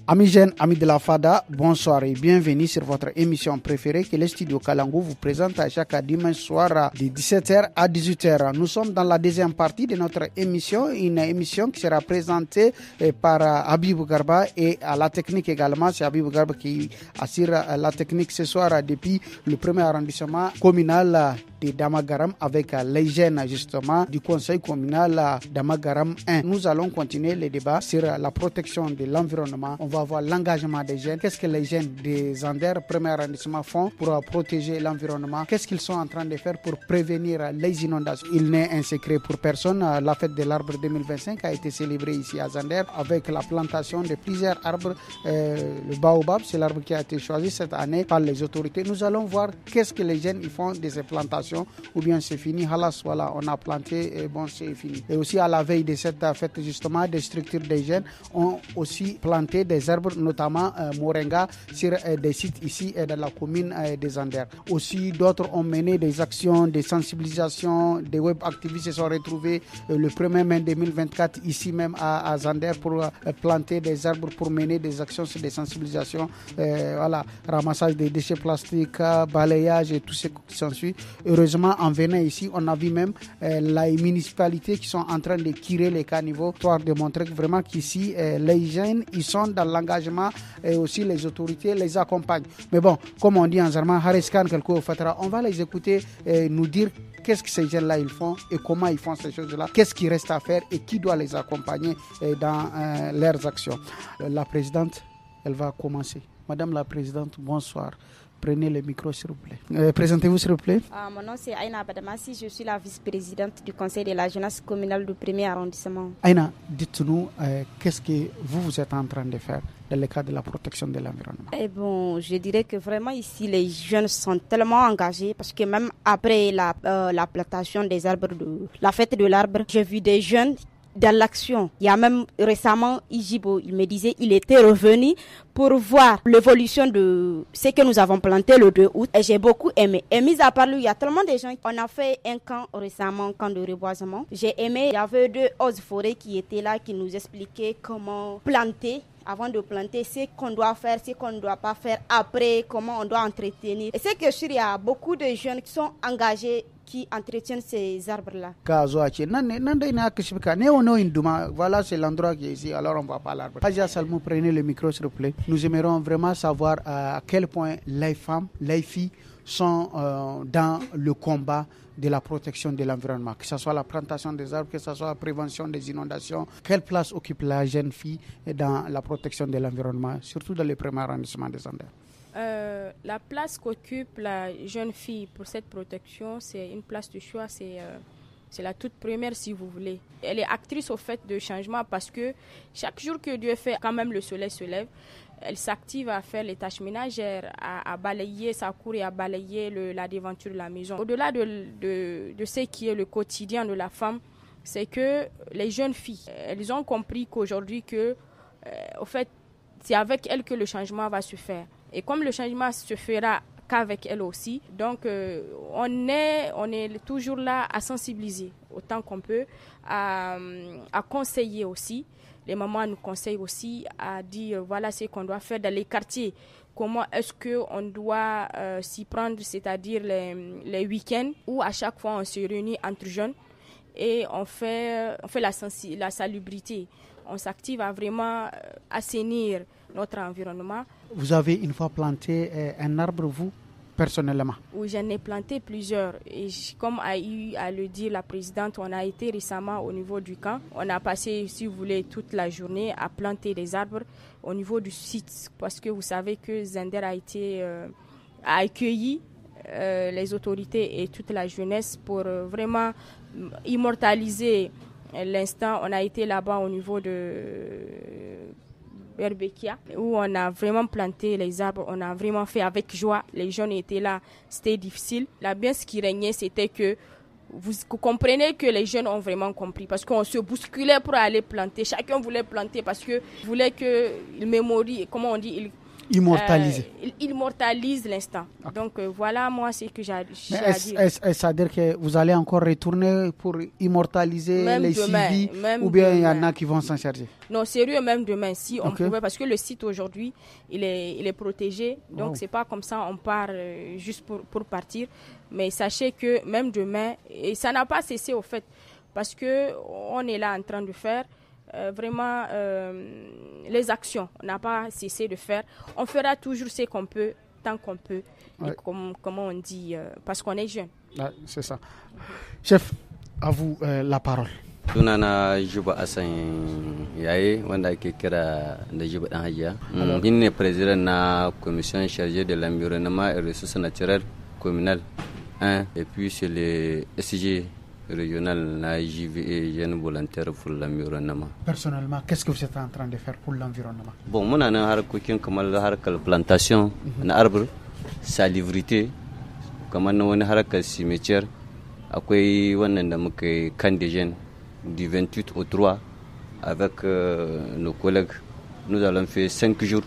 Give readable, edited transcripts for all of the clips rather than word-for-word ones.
Amis jeunes, amis de la FADA, bonsoir et bienvenue sur votre émission préférée que le studio Kalangu vous présente à chaque dimanche soir de 17h à 18h. Nous sommes dans la deuxième partie de notre émission, une émission qui sera présentée par Habib Garba et à la technique également. C'est Habib Garba qui assure la technique ce soir depuis le premier arrondissement communal de Damagaram avec les jeunes justement du conseil communal Damagaram 1. Nous allons continuer le débat sur la protection de l'environnement. On va voir l'engagement des jeunes. Qu'est-ce que les jeunes des Zander, premier arrondissement, font pour protéger l'environnement? Qu'est-ce qu'ils sont en train de faire pour prévenir les inondations? Il n'est un secret pour personne. La fête de l'arbre 2025 a été célébrée ici à Zander avec la plantation de plusieurs arbres. Le baobab, c'est l'arbre qui a été choisi cette année par les autorités. Nous allons voir qu'est-ce que les jeunes ils font de ces plantations, ou bien c'est fini. Halas, voilà, on a planté et bon, c'est fini. Et aussi à la veille de cette fête, justement, des structures des jeunes ont aussi planté des arbres, notamment moringa, sur des sites ici dans la commune des Anders. Aussi, d'autres ont mené des actions de sensibilisation. Des web activistes se sont retrouvés le 1er mai 2024 ici même à Zander pour planter des arbres, pour mener des actions sur des sensibilisations, voilà, ramassage des déchets plastiques, balayage et tout ce qui s'ensuit. Heureusement, en venant ici, on a vu même les municipalités qui sont en train de tirer les caniveaux, pour démontrer vraiment qu'ici, les jeunes, ils sont dans l'engagement et aussi les autorités les accompagnent. Mais bon, comme on dit en Zarma, Hariskan, on va les écouter nous dire qu'est-ce que ces jeunes-là ils font et comment ils font ces choses-là, qu'est-ce qui reste à faire et qui doit les accompagner dans leurs actions. La présidente, elle va commencer. Madame la présidente, bonsoir. Prenez le micro, s'il vous plaît. Présentez-vous, s'il vous plaît. Mon nom, c'est Aïna Abadamassi. Je suis la vice-présidente du conseil de la jeunesse communale du premier arrondissement. Aïna, dites-nous, qu'est-ce que vous êtes en train de faire dans le cadre de la protection de l'environnement? Bon, je dirais que vraiment ici, les jeunes sont tellement engagés parce que même après la plantation des arbres, la fête de l'arbre, j'ai vu des jeunes dans l'action. Il y a même récemment Ijibo, il me disait, il était revenu pour voir l'évolution de ce que nous avons planté le 2 août et j'ai beaucoup aimé. Et mis à part lui, il y a tellement de gens. On a fait un camp récemment, camp de reboisement. J'ai aimé, il y avait 2 hautes forêts qui étaient là, qui nous expliquaient comment planter. Avant de planter, ce qu'on doit faire, ce qu'on ne doit pas faire, après, comment on doit entretenir. Et c'est que il y a beaucoup de jeunes qui sont engagés, qui entretiennent ces arbres-là. Voilà, c'est l'endroit qui est ici, alors on va pas l'arbre. Haja Salmou, prenez le micro, s'il vous plaît. Nous aimerions vraiment savoir à quel point les femmes, les filles sont dans le combat de la protection de l'environnement, que ce soit la plantation des arbres, que ce soit la prévention des inondations. Quelle place occupe la jeune fille dans la protection de l'environnement, surtout dans le premier arrondissement des Andes? La place qu'occupe la jeune fille pour cette protection, c'est une place de choix, c'est la toute première si vous voulez. Elle est actrice au fait de changement parce que chaque jour que Dieu fait, quand même le soleil se lève, elle s'active à faire les tâches ménagères, à balayer sa cour et à balayer la devanture de la maison. Au-delà de ce qui est le quotidien de la femme, c'est que les jeunes filles, elles ont compris qu'aujourd'hui, au fait, c'est avec elles que le changement va se faire. Et comme le changement se fera qu'avec elles aussi, donc on est toujours là à sensibiliser autant qu'on peut, à conseiller aussi. Les mamans nous conseillent aussi à dire voilà ce qu'on doit faire dans les quartiers. Comment est-ce qu'on doit s'y prendre, c'est-à-dire les week-ends où à chaque fois on se réunit entre jeunes et on fait la salubrité. On s'active à vraiment assainir notre environnement. Vous avez une fois planté un arbre, vous, personnellement? Oui, j'en ai planté plusieurs. Et comme a eu à le dire la présidente, on a été récemment au niveau du camp. On a passé, si vous voulez, toute la journée à planter des arbres au niveau du site. Parce que vous savez que Zander a accueilli les autorités et toute la jeunesse pour vraiment immortaliser l'instant. On a été là-bas au niveau de Berbekia, où on a vraiment planté les arbres, on a vraiment fait avec joie. Les jeunes étaient là, c'était difficile. Là bien, ce qui régnait, c'était que vous comprenez que les jeunes ont vraiment compris parce qu'on se bousculait pour aller planter. Chacun voulait planter parce que voulait que il mémorise, comment on dit, il immortalise l'instant. Okay. Donc voilà moi c'est que j'ai à dire. Est-ce à dire que vous allez encore retourner pour immortaliser même les suivis ou bien il y en a qui vont s'en charger? Non, sérieux, même demain si on pouvait, parce que le site aujourd'hui il est protégé, donc c'est pas comme ça on part juste pour partir, mais sachez que même demain, et ça n'a pas cessé au fait parce que on est là en train de faire vraiment les actions, on n'a pas cessé de faire. On fera toujours ce qu'on peut, tant qu'on peut, et comment on dit, parce qu'on est jeune. C'est ça. Chef, à vous la parole. Sunana Juba Hassan yaye wanda ake kira da Juba dan Hajiya. Ni ne président na commission chargée de l'environnement et ressources naturelles communales 1 et puis c'est le SG régional na JVE jeune volontaire pour l'environnement. Personnellement, qu'est-ce que vous êtes en train de faire pour l'environnement? Bon, muna nan harkokin kamar harkar plantation na arbre, salubrité, kamar na wani harkar cimetière, akwai wannan da muka yi camp des jeunes du 28 au 3 avec nos collègues. Nous allons faire 5 jours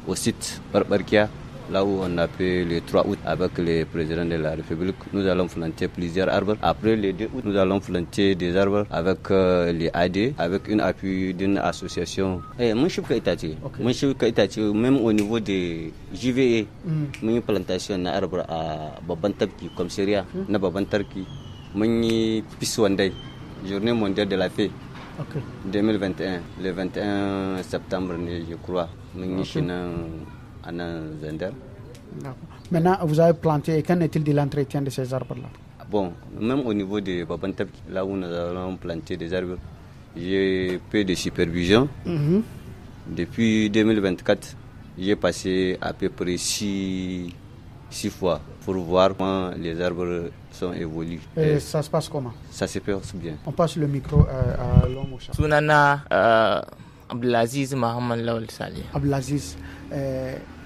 au site Barbarkia, là où on a fait le 3 août avec le président de la République. Nous allons planter plusieurs arbres. Après le 2 août, nous allons planter des arbres avec les AD, avec une appui d'une association. Même au niveau de JVE, une plantation d'arbres à Babantabki, comme Syria, na Babantarki, une Piswandai, journée mondiale de la paix. 2021, le 21 septembre, je crois. Maintenant, vous avez planté, et qu'en est-il de l'entretien de ces arbres-là? Bon, même au niveau de Babantab, là où nous avons planté des arbres, j'ai fait de supervision. Depuis 2024, j'ai passé à peu près 6 fois pour voir comment les arbres sont évolués. Et ça se passe comment? Ça se passe bien. On passe le micro à l'homme au chat. Sunana Abdelaziz Mohamed Lawal Saleh. Abdelaziz,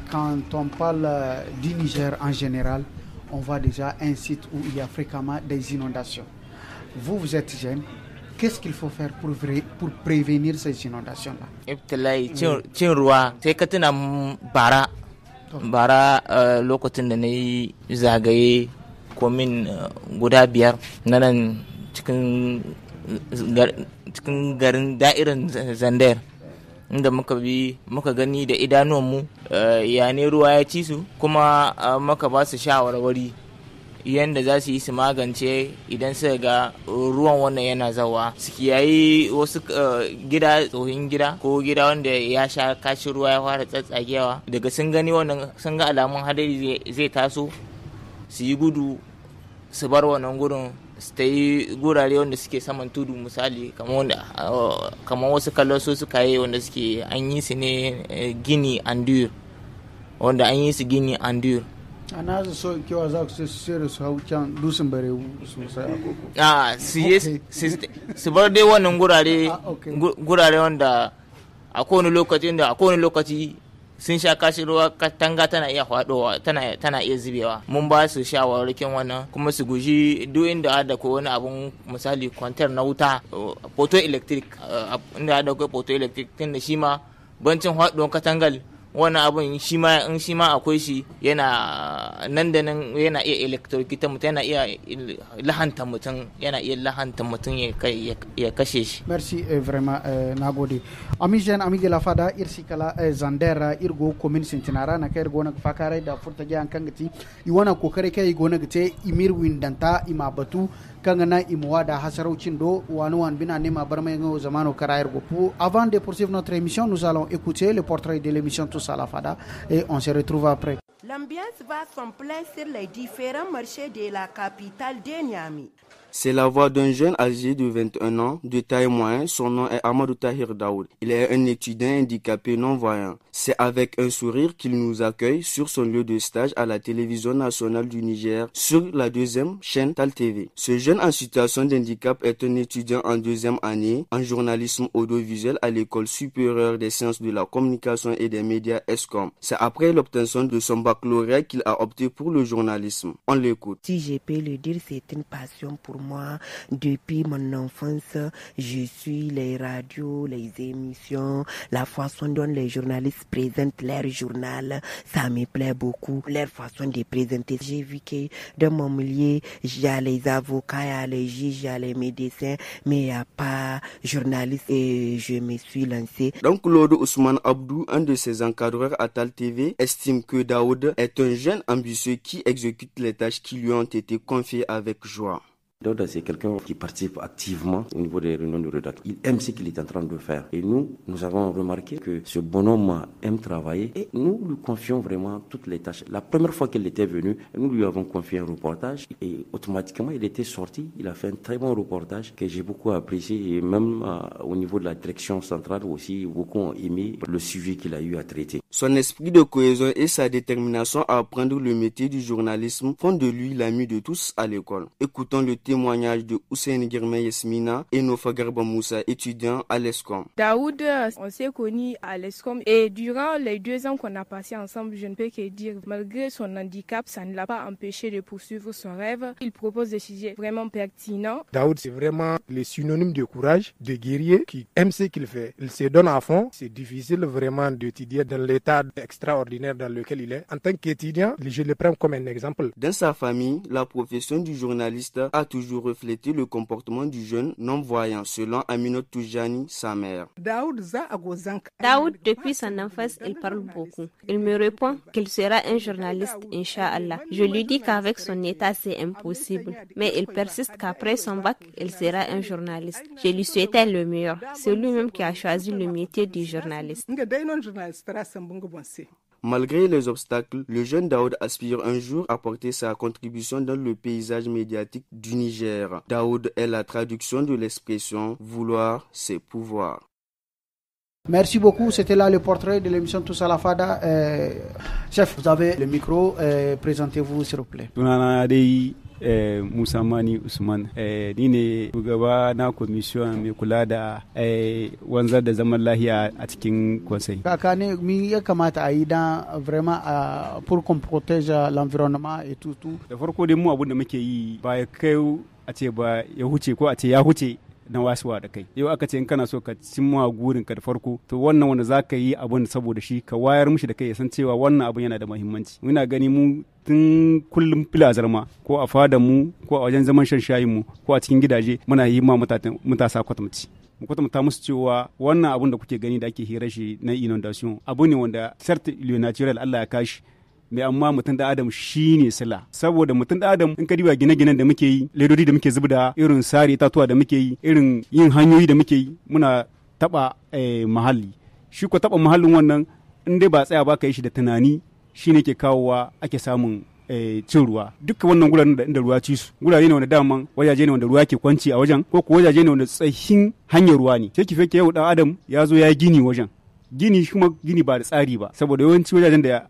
quand on parle du Niger en général, on voit déjà un site où il y a fréquemment des inondations. Vous êtes jeune, qu'est-ce qu'il faut faire pour prévenir ces inondations-là? bara lokacin da na yi zagaye komin guda 5 na nan cikin garin da'irin Zandar, inda muka gani da idanuwanmu ya ne ruwa ya ci su, kuma muka ba su shawarwari yadda za su yi su magance idan suka ga ruwan wannan yana zawa. Su kiyayi wasu gida, tsohin gida ko gida wanda ya sha kashi ruwa ya fara tsatsagewa, daga sun gani wannan, sun ga alamun hadari zai taso, su yi gudu su bar wannan gurin, su ta yi gurare wanda suke saman tudu, misali kamar wasu kaloso suka yi wanda suke an yi su ne gini andur, wanda an yi su gini andur. Ana so kewa za ku sai su hau can dusun bare sosai a koko. Su bar dai wannan gurare wanda a kowane lokaci sun sha kashi ruwa, katanga tana iya faɗowa, tana iya zubewa. Mun ba su shawarwarin wannan, kuma su guji duk inda da ko wani abun, misali kwantar na wuta, photo electric, inda da ko photo electric, tunda shi ma bancin faɗuwar katangal wannan abun shi ma akwai shi, yana nan da nan yana iya electrocute mutum, yana iya lahanta mutum, ya kashe shi. Merci vraiment nagode. Amis jeunes, amis de la Fada, irsikala Zandera irgo commune Sentinara na kai irgo na fakare da furta ga kangati iwana kokare kai irgo na gate imir windanta imabatu kangana imwa da hasaraucin do wanu bina nema barmay ngo zamano kara irgo. Avant de poursuivre notre émission, nous allons écouter le portrait de l'émission Tous à la Fada et on se retrouve après. L'ambiance va son plein sur les différents marchés de la capitale de Niamey. C'est la voix d'un jeune âgé de 21 ans, de taille moyenne. Son nom est Amadou Tahir Daoud. Il est un étudiant handicapé non-voyant. C'est avec un sourire qu'il nous accueille sur son lieu de stage à la télévision nationale du Niger, sur la 2e chaîne Tal TV. Ce jeune en situation d'handicap est un étudiant en 2e année en journalisme audiovisuel à l'école supérieure des sciences de la communication et des médias ESCOM. C'est après l'obtention de son baccalauréat qu'il a opté pour le journalisme. On l'écoute. Si je peux le dire, c'est une passion pour moi. Depuis mon enfance, je suis les radios, les émissions, la façon dont les journalistes présentent leur journal. Ça me plaît beaucoup, leur façon de présenter. J'ai vu que dans mon milieu, il y a les avocats, il y a les juges, il y a les médecins, mais il n'y a pas journaliste et je me suis lancé. Donc Claude Ousmane Abdou, un de ses encadreurs à Tal TV, estime que Daoud est un jeune ambitieux qui exécute les tâches qui lui ont été confiées avec joie. Daouda, c'est quelqu'un qui participe activement au niveau des réunions de rédaction. Il aime ce qu'il est en train de faire. Et nous avons remarqué que ce bonhomme aime travailler et nous lui confions vraiment toutes les tâches. La première fois qu'il était venu, nous lui avons confié un reportage et automatiquement il était sorti. Il a fait un très bon reportage que j'ai beaucoup apprécié et même au niveau de la direction centrale aussi, beaucoup ont aimé le sujet qu'il a eu à traiter. Son esprit de cohésion et sa détermination à apprendre le métier du journalisme font de lui l'ami de tous à l'école. Écoutons le témoignage de Hussein Girmay Yasmina et Nofa Garba Moussa, étudiant à l'ESCOM. Daoud, on s'est connus à l'ESCOM et durant les 2 ans qu'on a passé ensemble, je ne peux que dire, malgré son handicap, ça ne l'a pas empêché de poursuivre son rêve. Il propose des sujets vraiment pertinents. Daoud, c'est vraiment le synonyme de courage, de guerrier qui aime ce qu'il fait. Il se donne à fond. C'est difficile vraiment d'étudier dans l'état extraordinaire dans lequel il est. En tant qu'étudiant, je le prends comme un exemple. Dans sa famille, la profession du journaliste a toujours reflété le comportement du jeune non-voyant, selon Aminat Toujani, sa mère. Daoud, depuis son enfance, il parle beaucoup. Il me répond qu'il sera un journaliste, Inch'Allah. Je lui dis qu'avec son état, c'est impossible. Mais il persiste qu'après son bac, il sera un journaliste. Je lui souhaitais le meilleur. C'est lui-même qui a choisi le métier du journaliste. Malgré les obstacles, le jeune Daoud aspire un jour à porter sa contribution dans le paysage médiatique du Niger. Daoud est la traduction de l'expression « vouloir, c'est pouvoir ». Merci beaucoup, c'était là le portrait de l'émission Tous à la Fada. Chef, vous avez le micro, présentez-vous s'il vous plaît. Musa Mani Usman ni ne shugaba na commission mai kula da wanzar da zaman lahiya a cikin conseil. Kaka ne mi ya kamata a yi dan vraiment pour qu'on protège l'environnement et tout. Da farko dai mu abun da muke yi ba ya kai a ce ba ya huce ko a ce ya huce na wasuwa da kai. Yau aka ce in kana so ka cimma gurin ka da farko to wannan wanda za ka yi abun saboda shi ka wayar mishi da kai ya san cewa wannan abun yana da muhimmanci. Muna gani mu tun kullum filazar ma ko a fada mu ko a wajen zaman shan shayin mu ko a cikin gidaje muna yi ma matasa kwatamci. Mu kwatanta musu cewa wannan abun da kuke gani da ake hira shi na inundation abu ne wanda certes il natural Allah ya kashi mai amma mutum da adam shi ne sila saboda mutum da adam in ka diba gine-ginen da muke yi ledodi da muke zubda irin sare itatuwa da muke yi irin yin hanyoyi da muke yi muna taba mahalli shi ko taba mahallin wannan in dai ba tsaya ba ka yi shi da tunani shi ne ke kawowa ake samun cin ruwa duka wannan guraren da inda ruwa ci su gurare ne wanda daman wajaje ne wanda ruwa ke kwanci a wajen ko ko wajaje ne wanda tsahin hanyar ruwa ne sai ki fake yau dan adam ya zo ya gini wajen gini kuma gini ba da tsari ba saboda yawanci wajajen da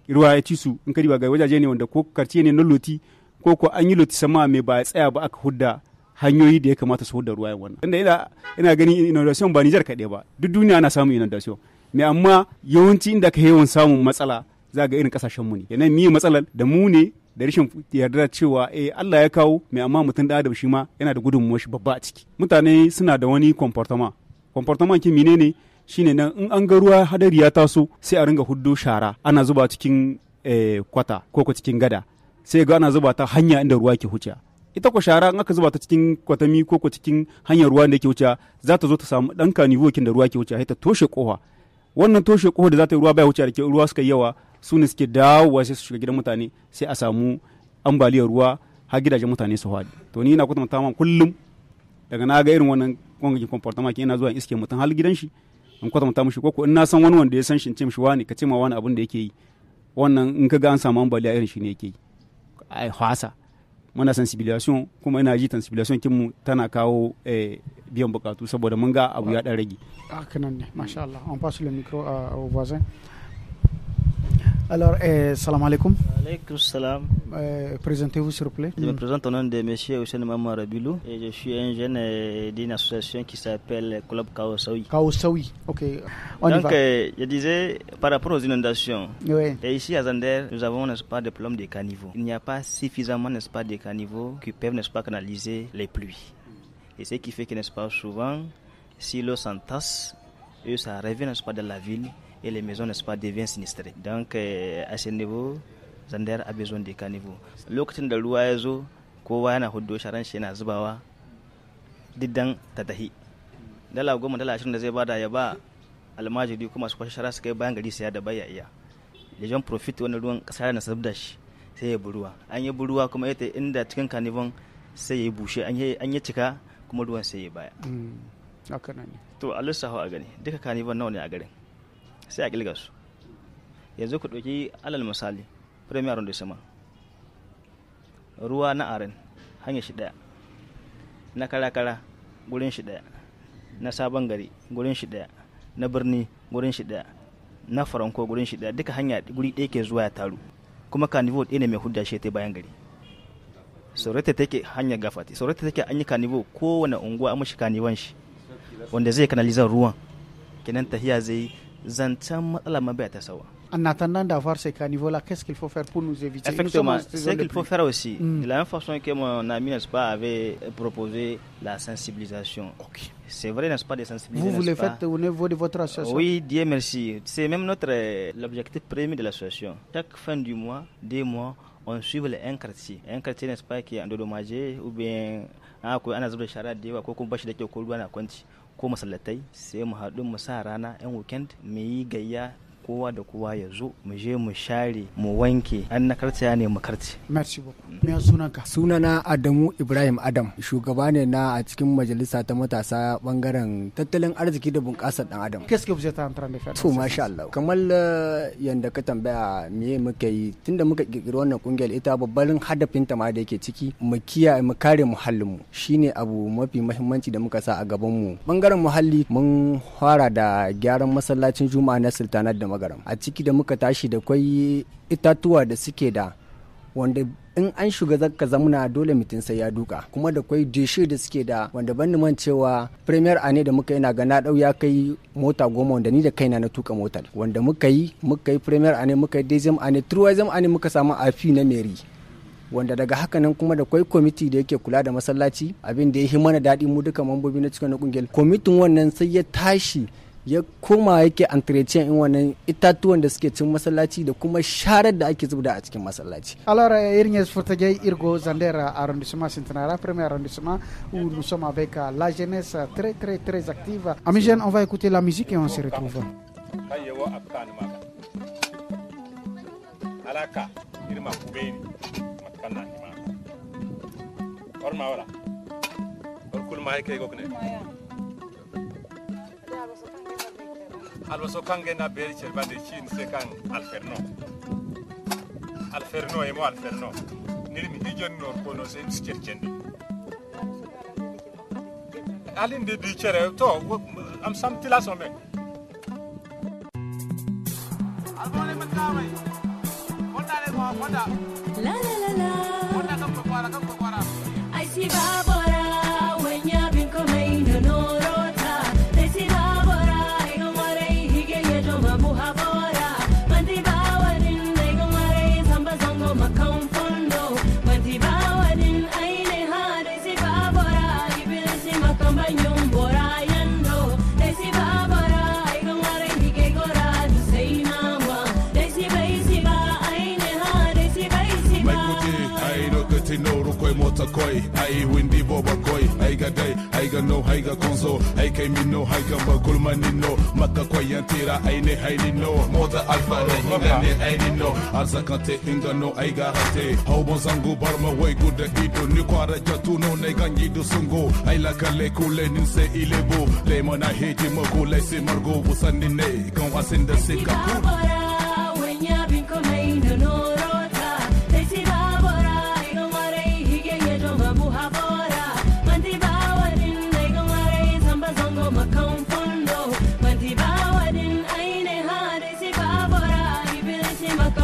ruwa ya ci su in ka diba ga wajaje ne wanda ko karciye ne na loti ko ko an yi loti sama mai ba tsaya ba aka hudda hanyoyi da ya kamata su hudda ruwa wannan inda ina ganin inundation ba Niger kaɗai ba duk duniya ana samun inundation mai amma yawanci inda ka yawan samun matsala za ga irin kasashen mu ne yana miye matsalar da mu ne da rashin yarda cewa Allah ya kawo mai amma mutum da adam shi ma yana da gudunmuwar shi babba a ciki mutane suna da wani comportement kin menene shine nan in an ga ruwa hadari ya taso sai a ringa huddo shara ana zuba cikin kwata ko cikin gada sai ga ana zuba ta hanya inda ruwa ke huce ita ko shara in aka zuba ta cikin kwatami ko cikin hanyar ruwa da ke huce za ta zo ta samu dan kanivokin da ruwa ke huce sai ta toshe kofa wannan toshe kofa da za ta yi ruwa baya huce da ke ruwa suka yawa su ne suke dawowa sai su shiga gidan mutane sai a samu ambaliyar ruwa har gidajen mutane su haɗu to ni ina kwatanta ma kullum daga na ga irin wannan kwangin comportement ina zuwa iske mutum har gidan shi in kwatanta mishi ko in na san wani wanda ya san shi in ce mishi wani ka ce ma wani abin da yake yi wannan in ka ga an samu ambaliya irin shi ne yake yi ai hasa muna sensibilisation kuma ina ji sensibilisation kinmu tana kawo biyan bukatu saboda mun ga abu ya dan rage haka nan ne masha Allah on passe le micro au voisin Alors, salam alaikum. Alaikum salam. Présentez-vous s'il vous plaît. Je me présente au nom de M. Hussein Mamma Rabilou et je suis un jeune d'une association qui s'appelle Club Kaosaoui. Kaosaoui, ok. Donc, je disais, par rapport aux inondations, oui. Et ici à Zander, nous avons, n'est-ce pas, des problèmes de caniveaux. Il n'y a pas suffisamment, n'est-ce pas, de caniveaux qui peuvent, n'est-ce pas, canaliser les pluies. Et ce qui fait que, n'est-ce pas, souvent, si l'eau s'entasse, ça revient, n'est-ce pas, dans la ville et les maisons, n'est-ce pas, deviennent sinistrées. Donc, à ce niveau, Zander a besoin de caniveaux. Lokacin da ruwa ya zo, kowa yana huddo sharan shi yana zubawa diddan ta tahi. Dala 10, dala 20 da zai bada ya ba almajiri kuma su kwashe shara su kai bayan gari sai da baya iya. Les gens profitent wannan ruwan kasa na sabda shi sai ya buruwa. An yi buruwa kuma yace inda cikin kanivon sai ya bushe an yi cika kuma ruwan sai ya baya. Haka ne. To Allah sahu a gani duka kanivon nawa ne a garin. Sai a kilga su. Yanzu ku dauki alal misali premier arrondissement. Ruwa na aren hanya shi daya. Na kara gurin shi daya. Na sabon gari gurin shi daya. Na birni gurin shi daya. Na faranko gurin shi daya. Duka hanya guri ɗaya ke zuwa ya taru. Kuma kanivo ɗaya ne mai hudda shi ta bayan gari. Saurata take hanya gafati. Saurata take an yi kanivo kowane unguwa an mashi kanivan shi wanda zai kanalizar ruwan. Kenan tahiya zai zancen matsala mabaya ta sawa. En attendant d'avoir ces caniveaux-là, qu'est-ce qu'il faut faire pour nous éviter? Effectivement, ce qu'il faut faire aussi, de la même façon que mon ami, n'est-ce pas, avait proposé la sensibilisation. Okay. C'est vrai, n'est-ce pas, de sensibiliser. Vous le faites au niveau de votre association? Oui, Dieu merci. C'est même l'objectif premier de l'association. Chaque fin du mois, 2 mois, on suit un quartier. Un quartier, n'est-ce pas, qui est endommagé ou bien on a zuba shara da yawa ko kuma bashi da kyau ko ruwa na kwanci ko masallatai sai mu haɗu mu sa rana yan weekend mu yi gayya kowa da kowa ya zo mu je mu share mu wanke an na karciya ne mu karci. Merci beaucoup. Me sunanka? Sunana Adamu Ibrahim Adam, shugaba ne na a cikin majalisa ta matasa bangaren tattalin arziki da bunƙasar dan Adam. Qu'est-ce que vous êtes en train de faire? To masha Allah. Kamar yanda ka tambaya me muka yi tunda muka kirkiri wannan kungiyar ita babban hadafin ta ma da yake ciki mu kiyaye mu kare muhallin mu shine abu mafi muhimmanci da muka sa a gaban mu. Bangaren muhalli mun fara da gyaran masallacin Juma'a na Sultanat da Magaram. A ciki da muka tashi da kwai itatuwa da suke da wanda in an shiga zaka zamuna dole mutum sai ya duka kuma da kwai deshe da suke da wanda ban man cewa premier ane da muka yana ga na dau ya kai mota 10 wanda ni da kaina na tuka motar wanda muka yi premier ane muka yi dezem ane truwazem ane muka samu afi na meri wanda daga haka nan kuma da kwai kwamiti da yake kula da masallaci abin da ya yi mana daɗi mu duka mambobi na cikin kungiyar kwamitin wannan sai ya tashi ya koma yake entretien in wannan itatuwan da suke cin masallaci da kuma sharar da ake zubda a cikin masallaci. Alors Irnes Fortagay Irgo Zander arrondissement Centenaire, premier arrondissement où nous sommes avec la jeunesse très active. Amis jeunes, on va écouter la musique et on se retrouve. Alaka irma kubeni matkanna ma orma wala orkul mai kay gokne albaso kange na beri cerbande chin se kan alferno e mo alferno nirmi hijon nor kono se mskerchende alinde di chere to am samtila some albone matawai La la la la. I see Barbara when you've been coming to no rota. I see Barbara, I go mare, he get your joma buhabora. Manti bawadin, I go mare, samba zongo makam fondo. Manti bawadin, I ne hard, I see Barbara, I will see makamba nyumbora yando. I see Barbara, I go mare, he get gora to say mama. I see no rukoi mota koi ai windi boba koi ai ga dai ai ga no ai ga konzo ai kai minno ai ga bagul manino makka koi yantira ai ne ai no mota alfa ne ai no arzakante inga no ai ga hate hau bonzangu barma wai guda ido ni kwara jatu no ne ganyi du sungo ai la kale kule nin se ilebo le mana heji mago le se margo busanni ne kan wasin da se ka when you been coming to no Maka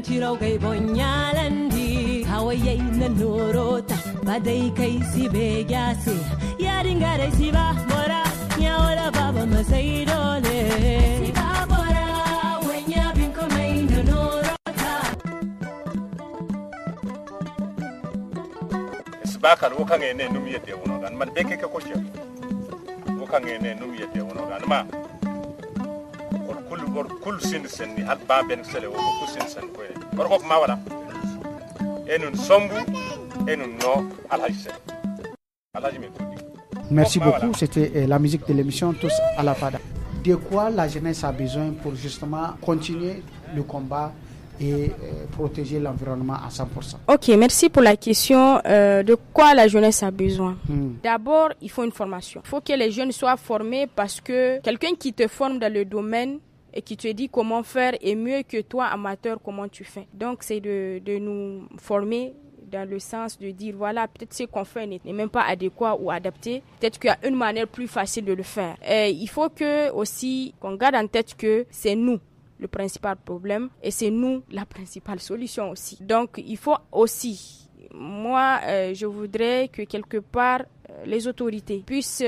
tiro kai bonyalandi hawaye na norota badai kai sibe gyase yaringa dai siba bora nyawala baba masai dole siba bora wenya bin komai na norota sibaka woka ngene numi yete wono gan man beke ke koche woka ngene numi yete wono gan ma kul sin sen ni hal ba ben sele wo ko sin sen ko ko ma wala enun sombu enun no alhaji me. Merci beaucoup, c'était la musique de l'émission Tous à la Fada. De quoi la jeunesse a besoin pour justement continuer le combat et protéger l'environnement à 100%? Ok, merci pour la question. De quoi la jeunesse a besoin? D'abord, il faut une formation. Il faut que les jeunes soient formés parce que quelqu'un qui te forme dans le domaine et qui te dit comment faire est mieux que toi, amateur, comment tu fais. Donc, c'est de nous former dans le sens de dire, voilà, peut-être ce qu'on fait n'est même pas adéquat ou adapté. Peut-être qu'il y a une manière plus facile de le faire. Et il faut que aussi qu'on garde en tête que c'est nous le principal problème et c'est nous la principale solution aussi. Donc, il faut aussi, moi, je voudrais que quelque part, les autorités puissent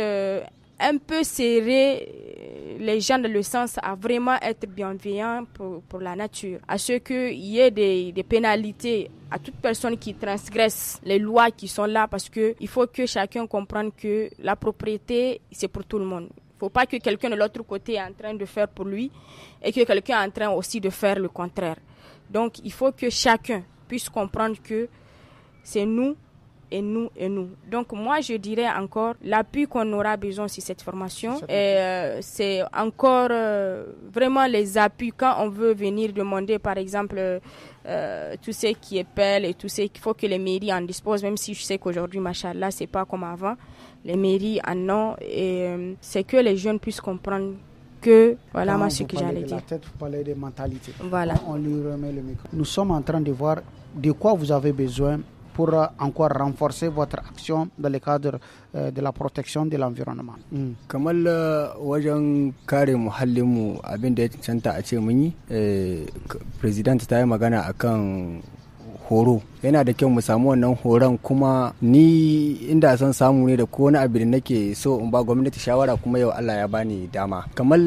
un peu serrer les gens dans le sens à vraiment être bienveillants pour la nature, à ce qu'il y ait des pénalités à toute personne qui transgresse les lois qui sont là, parce que il faut que chacun comprenne que la propriété, c'est pour tout le monde. Il ne faut pas que quelqu'un de l'autre côté est en train de faire pour lui et que quelqu'un est en train aussi de faire le contraire. Donc, il faut que chacun puisse comprendre que c'est nous et nous et nous. Donc moi je dirais encore l'appui qu'on aura besoin sur cette formation et c'est encore vraiment les appuis quand on veut venir demander par exemple tout ce qui est pelle et tout ce qu'il faut que les mairies en disposent, même si je sais qu'aujourd'hui machallah c'est pas comme avant, les mairies en ont et c'est que les jeunes puissent comprendre que voilà moi ce que j'allais dire. Vous parlez de mentalité. Voilà. On lui remet le micro. Nous sommes en train de voir de quoi vous avez besoin pour encore renforcer votre action dans le cadre de la protection de l'environnement. Kamar wajen kare muhallinmu abin da ya cancanta a ce mun yi, president ta yi magana akan horo. Yana da kyau mu samu wannan horon, kuma ni inda son samu ne da ko wani abu da nake so in ba gwamnati shawara, kuma yau Allah ya bani dama. Kamar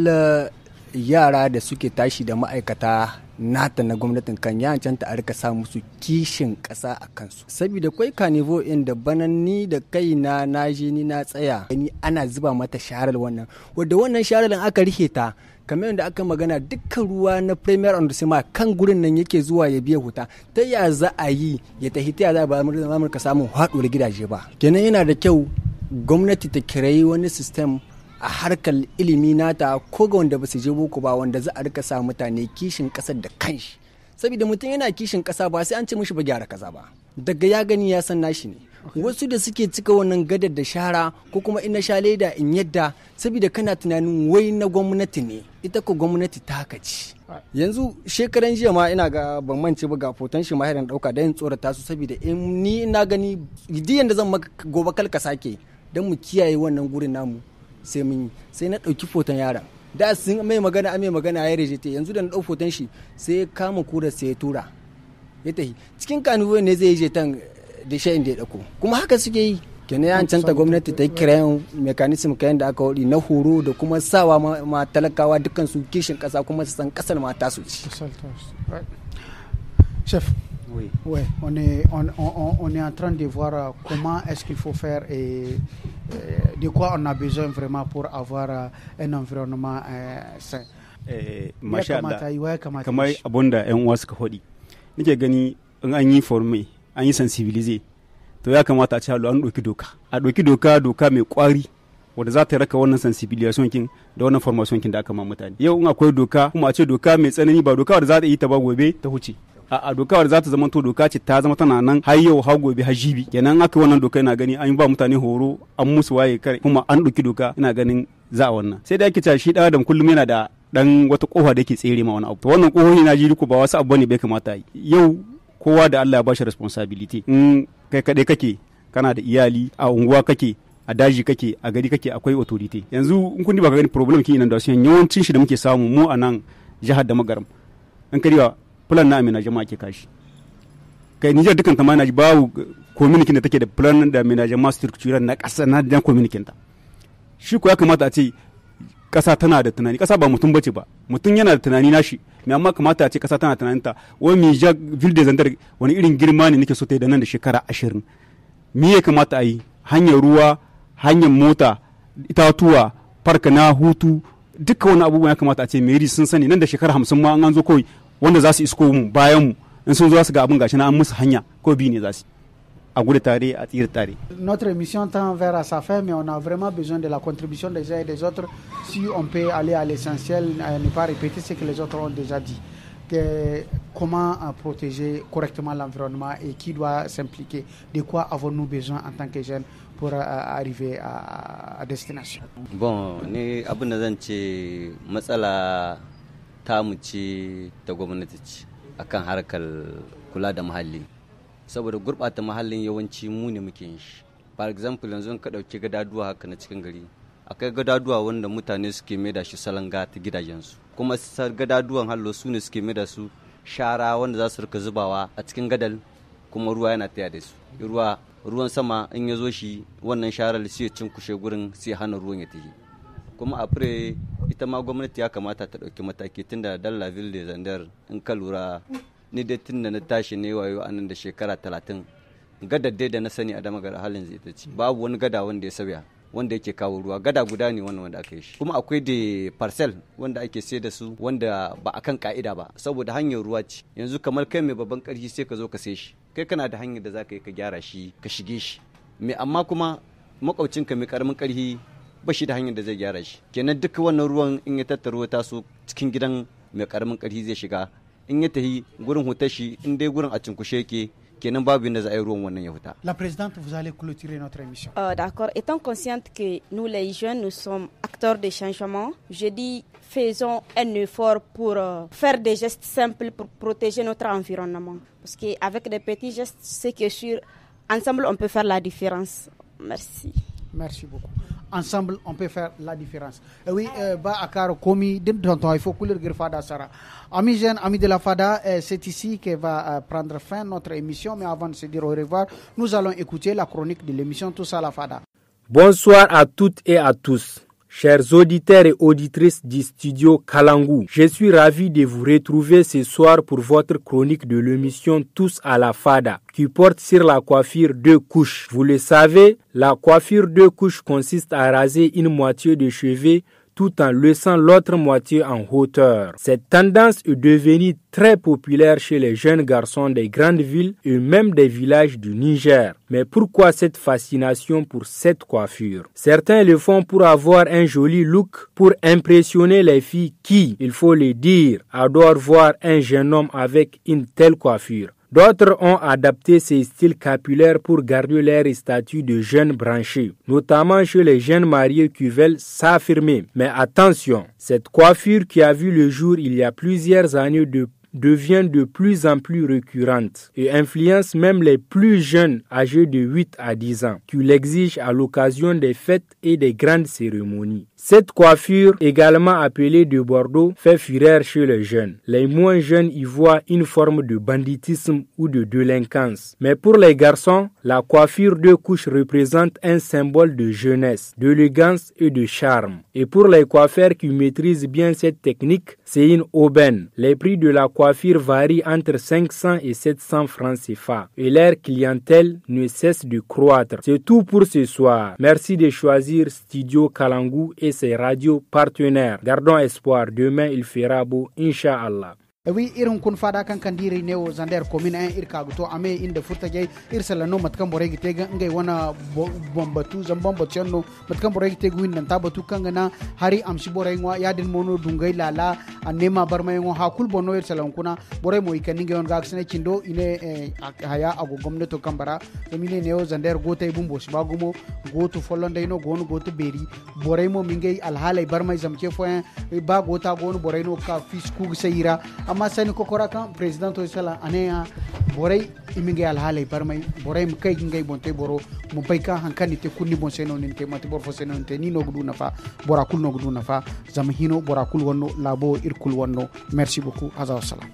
yara da suke tashi da ma'aikata nata na gwamnatin kan ya cancanta a rika sa musu kishin ƙasa a kansu, saboda kwai kanivo inda bana ni da kaina na je ni na tsaya ni ana zuba mata sharar wannan wadda wannan sharar aka rike ta kamar yadda aka magana dukkan ruwa na premier arrondissement kan gurin nan yake zuwa ya biya huta, ta ya za a yi ya tafi, ta ya za a ba Amurka samun haɗuwar gidaje ba. Kenan yana da kyau gwamnati ta kirayi wani system a harkar ilimi nata ko ga wanda ba su je boko ba, wanda za a rika sa mutane kishin kasar da kanshi, saboda mutum yana kishin kasa ba sai an ce mishi ba gyara kaza ba, daga ya gani ya san nashi ne. Wasu da suke cika wannan gadar da shara ko kuma in na sha leda in yadda, saboda kana tunanin wai na gwamnati ne, ita ko gwamnati ta kaci. Yanzu shekaran jiya ma ina ga ban mance ba ga foton shi mahirin dauka da yin tsorata su, saboda in ni ina gani diyan da zan maka gobe kalka sake don mu kiyaye wannan gurin namu sai na ɗauki foton yaron da sun mai magana ya rejete, yanzu da na ɗau foton shi sai kama kura sai ya tura ya tafi cikin kanuwa ne zai yi jetan da sha'in da ya ɗauko, kuma haka suke yi. Kenan ya canta gwamnati ta yi kirayen mekanism kayan da aka wadi na horo da kuma sawa ma talakawa dukkan su kishin ƙasa, kuma su san ƙasar ma tasu ci. Chef, oui. Ouais, on est en train de voir comment est-ce qu'il faut faire et de quoi on a besoin vraiment pour avoir un environnement sain. Masha Allah, kamar abun da 'yan uwa suka faɗi, nake gani in an yi forme an yi sensibilize, to ya kamata a ce an ɗauki doka mai ƙwari wadda za ta raka wannan sensibilisation kin da wannan formation kin da aka ma mutane. Yau in akwai doka, kuma a ce doka mai tsanani, ba doka wadda za ta yi ta ba gobe ta huce, a doka wadda za ta zama to doka ce ta zama tana nan har yau har gobe har jibi. Kenan aka wannan doka ina gani an ba mutane horo, an musu waye kare, kuma an ɗauki doka, ina ganin za a wannan. Sai da ake cewa shi ɗan adam kullum yana da dan wata kofa da yake tsere ma wani abu, to wannan kohohi na ji ko ba wasu abu ne bai kamata yi. Yau kowa da Allah ya bashi responsibility, in kai kaɗai kake, kana da iyali, a unguwa kake, a daji kake, a gari kake, akwai authority. Yanzu in kun baka gani problem kin inundation yawancin shi da muke samu mu a nan jihar da Magaram, in ka riwa plan na aménagement ake kashi kai Niger dukan ta ma na babu communiquin da take da plan da aménagement structural na kasa na dan communiquin ta shi ko ya kamata a ce kasa tana da tunani, kasa ba mutum bace ba, mutum yana da tunani nashi, me amma kamata a ce kasa tana tunanin ta wai mi ja ville des Zandar wani irin girma ne nake so ta yi da nan da shekara 20 me ya kamata a yi, hanyar ruwa, hanyar mota, itatuwa, farka na hutu, duka wani abubuwan ya kamata a ce meri sun sani nan da shekara 50 ma an zo kawai wanda za su isko mu bayan mu in sun zo su ga abin gashi na an musu hanya ko bi ne za su à Gouletari, à Tirtari. Notre émission tend vers sa fin, mais on a vraiment besoin de la contribution des uns et des autres. Si on peut aller à l'essentiel, ne pas répéter ce que les autres ont déjà dit. Comment protéger correctement l'environnement et qui doit s'impliquer. De quoi avons-nous besoin en tant que jeunes pour arriver à destination? Bon, ni abin da zan ce matsala ta mu ce ta gwamnati ce akan harkar kula da muhalli. Saboda gurɓata mahallin yawanci mu ne muke yin shi. For example yanzu ka ɗauki gadaduwa haka na cikin gari, akwai gadaduwa wanda mutane suke maida shi salanga ta gidajensu, kuma gadaduwan hallo su ne suke maida su shara wanda za su rika zubawa a cikin gadal, kuma ruwa yana taya da su. Ruwan sama in ya zo shi wannan sharar sai ya cinkushe gurin sai hana ruwan ya tafi. Kuma a fure ita ma gwamnati ya kamata ta ɗauki mataki tunda dalla ville de Zandar in ka lura ni dai tun da na tashi ne wayo anan da shekara 30 gadar dai da na sani a Damagara halin zai ta ci babu wani gada wanda ya sauya wanda yake kawo ruwa, gada guda ne wannan wanda aka yi shi. Kuma akwai da parcel wanda ake sai da su wanda ba akan ka'ida ba saboda hanyar ruwa ce. Yanzu kamar kai mai babban karfi sai ka zo ka sai shi, kai kana da hanyar da zaka yi ka gyara shi ka shige shi, me amma kuma makwabcinka mai karamin karfi ba shi da hanyar da zai gyara shi. Kenan duk wannan ruwan in ya tattaro ta so cikin gidan mai karamin karfi zai shiga, in ya tahi gurin hutar shi in dai gurin a cinkushe yake kenan babu inda za a yi ruwan wannan ya huta. La présidente, vous allez clôturer notre émission. D'accord. Étant consciente que nous les jeunes, nous sommes acteurs de changement, je dis faisons un effort pour faire des gestes simples pour protéger notre environnement. Parce qu'avec des petits gestes, c'est que sûr, ensemble on peut faire la différence. Merci. Merci beaucoup. Ensemble, on peut faire la différence. Et oui, Akaro Komi, il faut couler le Fada Sara. Amis jeunes, amis de la Fada, c'est ici que va prendre fin notre émission. Mais avant de se dire au revoir, nous allons écouter la chronique de l'émission Tous à la Fada. Bonsoir à toutes et à tous. Chers auditeurs et auditrices du studio Kalangu, je suis ravi de vous retrouver ce soir pour votre chronique de l'émission Tous à la Fada, qui porte sur la coiffure 2 couches. Vous le savez, la coiffure 2 couches consiste à raser une moitié de cheveux tout en laissant l'autre moitié en hauteur. Cette tendance est devenue très populaire chez les jeunes garçons des grandes villes et même des villages du Niger. Mais pourquoi cette fascination pour cette coiffure? Certains le font pour avoir un joli look, pour impressionner les filles qui, il faut le dire, adorent voir un jeune homme avec une telle coiffure. D'autres ont adapté ces styles capillaires pour garder leur statut de jeunes branchés, notamment chez les jeunes mariés qui veulent s'affirmer. Mais attention, cette coiffure qui a vu le jour il y a plusieurs années devient de plus en plus récurrente et influence même les plus jeunes âgés de 8 à 10 ans, qui l'exigent à l'occasion des fêtes et des grandes cérémonies. Cette coiffure, également appelée de Bordeaux, fait fureur chez les jeunes. Les moins jeunes y voient une forme de banditisme ou de délinquance. Mais pour les garçons, la coiffure 2 couches représente un symbole de jeunesse, d'élégance et de charme. Et pour les coiffeurs qui maîtrisent bien cette technique, c'est une aubaine. Les prix de la coiffure varient entre 500 et 700 francs CFA. Et leur clientèle ne cesse de croître. C'est tout pour ce soir. Merci de choisir Studio Kalangu et ses radios partenaires. Gardons espoir, demain il fera beau, Inch'Allah. Oui, irin kun fada kan kandiri ne o Zander commune en irka guto ame inda furta jay irsala no matkan boregi tega ngai wana bombatu zambon bocciano matkan boregi tegu windan tabatu kanga na hari amsi borey ngwa yadin mono dungay lala anema barmay ngo hakul bonno irsala kuna borey mo ikani ngai on gaksene cindo ine haya ago gomnato kambara emine ne o Zander gotay bumbo sibagumo goto folonde no gonu goto beri borey mo mingay alhalay barmay zamke fo ba gota gonu borey no ka fisku sayira amma sani kokora kan president to sala aneya boray iminge alhalay barmay boray mkay ngay bonte boro mo bayka hankani te kunni bon seno nin te mati bor fo seno te ni no gudu nafa bora kul no gudu nafa zamhino bora kul wonno labo irkul wonno merci beaucoup azza wassalam.